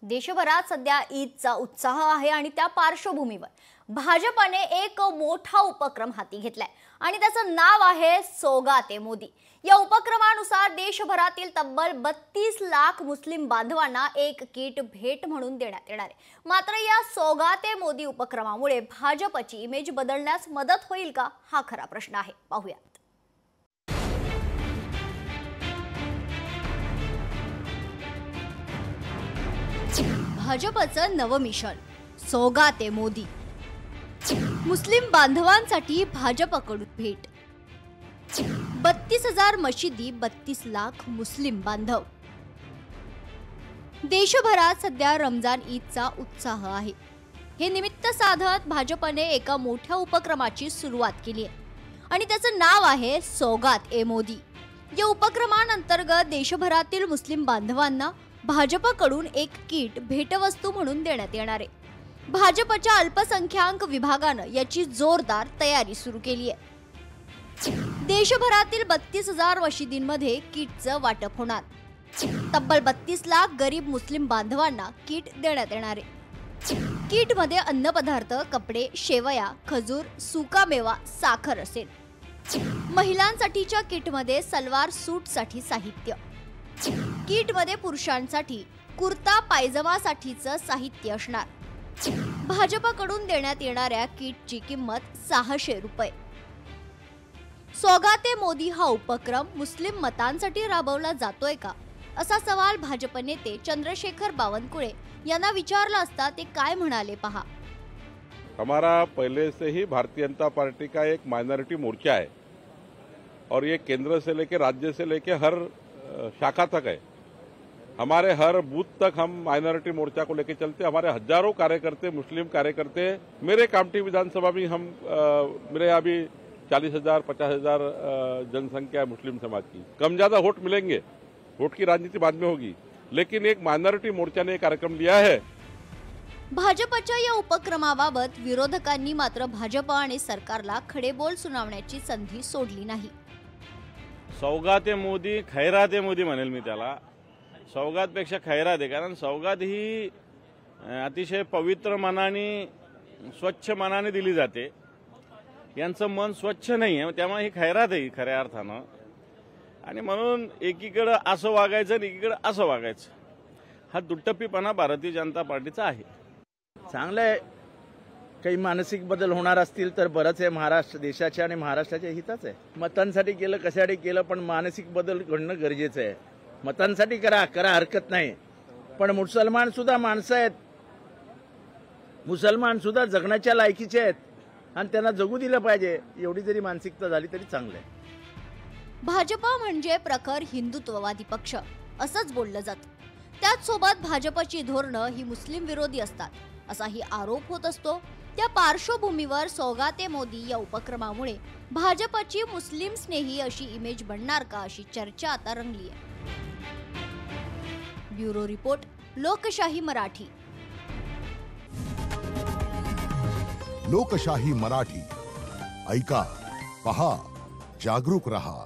देशभरात सध्या ईदचा उत्साह आहे आणि त्या पार्श्वभूमीवर भाजपने एक मोठा उपक्रम हाती घेतलाय आणि त्याचं नाव आहे सौगाते मोदी। या उपक्रमानुसार देशभरातील तब्बल 32 लाख मुस्लिम बांधवांना एक किट भेट म्हणून देण्यात येणार आहे। मात्र या सौगाते मोदी उपक्रमामुळे भाजपची इमेज बदलण्यास मदत होईल का, हा खरा प्रश्न आहे। पाहूया। भाजपचं नवं मिशन सौगाते मोदी। मुस्लिम बांधवांसाठी भाजपकडून भेट। 32,000 मशिदी, 32 लाख मुस्लिम बांधव। देशभरात सध्या रमजान ईदचा उत्साह आहे। हे निमित्त साधत भाजपने एका मोठ्या उपक्रमाची सुरुवात केली आहे आणि त्याचं नाव आहे सौगाते मोदी। या उपक्रमांतर्गत देशभरातील मुस्लिम बांधवांना भाजपकडून एक किट भेटवस्तू म्हणून देण्यात येणार आहे। भाजपच्या अल्पसंख्याक विभागानं याची जोरदार तयारी सुरू केली आहे। देशभरातील 32,000 मशिदींमध्ये किटचं वाटप होणार। तब्बल 32 लाख गरीब मुस्लिम बांधवांना किट देण्यात येणार आहे। किटमध्ये अन्नपदार्थ, कपडे, शेवया, खजूर, सुका मेवा, साखर असेल। महिलांसाठीच्या किटमध्ये सलवार सूटसाठी साहित्य। किटमध्ये पुरुषांसाठी कुर्ता पायजमासाठीचं साहित्य असणार। भाजपकडून देण्यात येणाऱ्या किटची किंमत 600 रुपये। सौगाते मोदी हा उपक्रम मुस्लिम मतांसाठी राबवला जातोय का, असा सवाल भाजप नेते चंद्रशेखर बावनकुळे यांना विचारला असता ते काय म्हणाले, पहा। हमारा पहले से ही भारतीय जनता पार्टी का एक माइनॉरिटी मोर्चा है और ये केंद्र से लेकर राज्य से लेकर हर शाखा तक है। हमारे हर बूथ तक हम माइनॉरिटी मोर्चा को लेकर चलते। हमारे हजारों कार्यकर्ते, मुस्लिम कार्यकर्ते, मेरे कामठी विधानसभा में हम मेरे यहाँ भी 40,000 50,000 जनसंख्या है मुस्लिम समाज की। कम ज्यादा वोट मिलेंगे, वोट की राजनीति बाद में होगी, लेकिन एक माइनॉरिटी मोर्चा ने कार्यक्रम लिया है। भाजपच्या या उपक्रमाबाबत विरोधकांनी मात्र भाजप आणि सरकारला खडेबोल सुनावण्याची संधी सोडली नाही। सौगाते मोदी, खैराते मोदी म्हणेल मी त्याला। सौगात पेक्षा खैरात आहे, कारण सौगात ही अतिशय पवित्र मनाने, स्वच्छ मनाने दिली जाते। यांचं मन स्वच्छ नाही आहे, त्यामुळे ही खैरात आहे खऱ्या अर्थानं। आणि म्हणून एकीकडे असं वागायचं आणि एकीकडे असं वागायचं, हा दुट्टप्पीपणा भारतीय जनता पार्टीचा आहे। चांगलं आहे, काही मानसिक बदल होणार असतील तर बरंच आहे। महाराष्ट्र देशाच्या आणि महाराष्ट्राच्या हिताच आहे। मतांसाठी केलं, कशासाठी केलं, पण मानसिक बदल घडणं गरजेचं आहे। मतांसाठी करा हरकत नाही, पण मुसलमान सुद्धा माणसं आहेत। मुसलमान सुद्धा जगण्याच्या लायकीचे आहेत आणि त्यांना जगू दिलं पाहिजे, एवढी जरी मानसिकता झाली तरी चांगलं आहे। भाजप म्हणजे प्रखर हिंदुत्ववादी पक्ष असंच बोललं जातं। त्याच सोबत भाजपची धोरणं ही मुस्लिम विरोधी असतात, असाही आरोप होत असतो। त्या पार्श्वभूमीवर सौगाते मोदी या उपक्रमामुळे भाजपची मुस्लिम स्नेही अशी इमेज बनणार का, अशी चर्चा आता रंगली आहे। ब्युरो रिपोर्ट, लोकशाही मराठी। लोकशाही मराठी ऐका, पहा, जागरूक रहा।